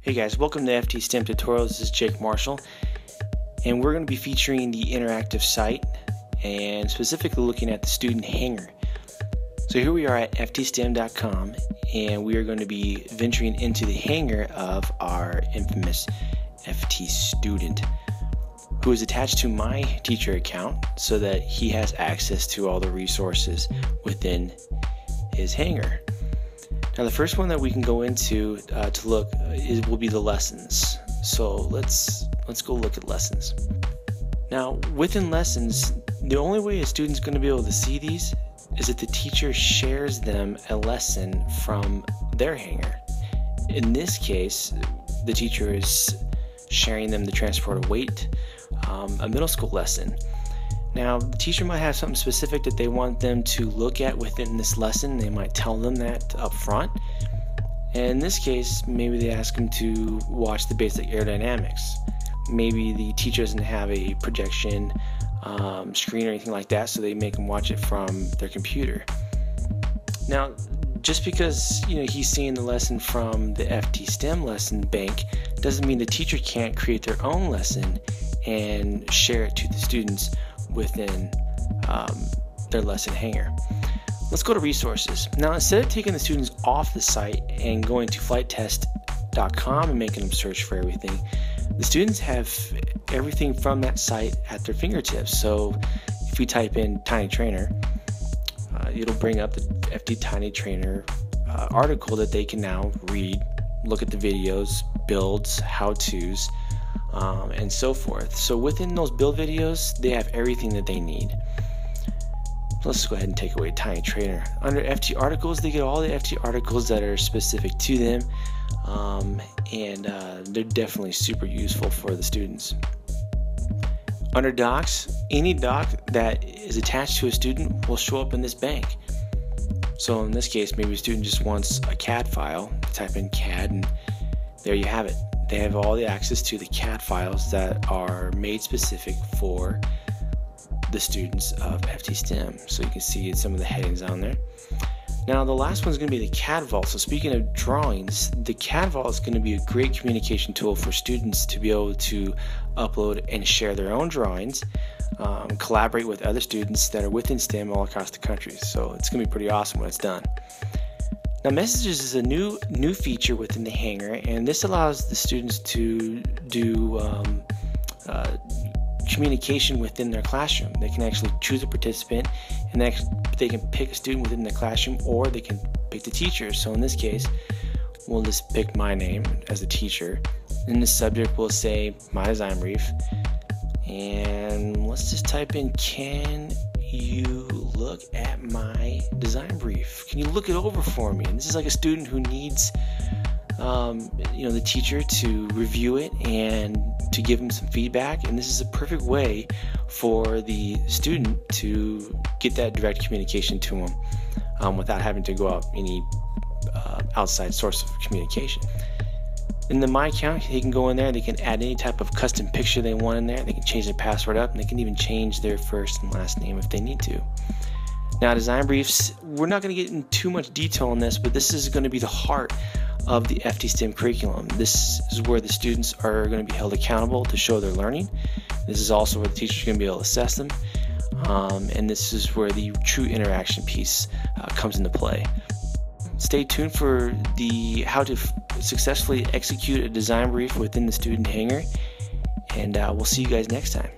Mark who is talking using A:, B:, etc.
A: Hey guys, welcome to FT STEM Tutorials. This is Jake Marshall, and we're going to be featuring the interactive site and specifically looking at the student hangar. So here we are at ftSTEM.com, and we are going to be venturing into the hangar of our infamous FT student, who is attached to my teacher account so that he has access to all the resources within his hangar. Now the first one that we can go into to look will be the lessons. So let's go look at lessons. Now within lessons, the only way a student's going to be able to see these is if the teacher shares them a lesson from their hangar. In this case, the teacher is sharing them the transport of weight, a middle school lesson. Now, the teacher might have something specific that they want them to look at within this lesson. They might tell them that up front. And in this case, maybe they ask them to watch the basic aerodynamics. Maybe the teacher doesn't have a projection screen or anything like that, so they make them watch it from their computer. Now, just because he's seeing the lesson from the FT STEM lesson bank doesn't mean the teacher can't create their own lesson and share it to the students within their lesson hangar. Let's go to resources. Now, instead of taking the students off the site and going to flighttest.com and making them search for everything, the students have everything from that site at their fingertips. So if you type in Tiny Trainer, it'll bring up the FT Tiny Trainer article that they can now read, look at the videos, builds, how-tos, and so forth. So within those build videos, they have everything that they need. Let's go ahead and take away Tiny Trainer. Under FT articles, they get all the FT articles that are specific to them, and they're definitely super useful for the students. Under docs, any doc that is attached to a student will show up in this bank. So in this case, maybe a student just wants a CAD file. Type in CAD, and there you have it. They have all the access to the CAD files that are made specific for the students of FT STEM. So you can see some of the headings on there. Now the last one is going to be the CAD vault. So speaking of drawings, the CAD vault is going to be a great communication tool for students to be able to upload and share their own drawings, collaborate with other students that are within STEM all across the country. So it's going to be pretty awesome when it's done. Now, Messages is a new feature within the hangar, and this allows the students to do communication within their classroom. They can actually choose a participant, and they can pick a student within the classroom, or they can pick the teacher. So in this case, we'll just pick my name as a teacher. In the subject, we'll say my design brief, and let's just type in, can you look at my design brief? Can you look it over for me? And this is like a student who needs the teacher to review it and to give them some feedback, and this is a perfect way for the student to get that direct communication to them without having to go out any outside source of communication. In the My Account, they can go in there, they can add any type of custom picture they want in there, they can change their password up, and they can even change their first and last name if they need to. Now, design briefs, we're not going to get into too much detail on this, but this is going to be the heart of the FT STEM curriculum. This is where the students are going to be held accountable to show their learning. This is also where the teachers are going to be able to assess them, and this is where the true interaction piece comes into play. Stay tuned for the how to successfully execute a design brief within the student hangar, and we'll see you guys next time.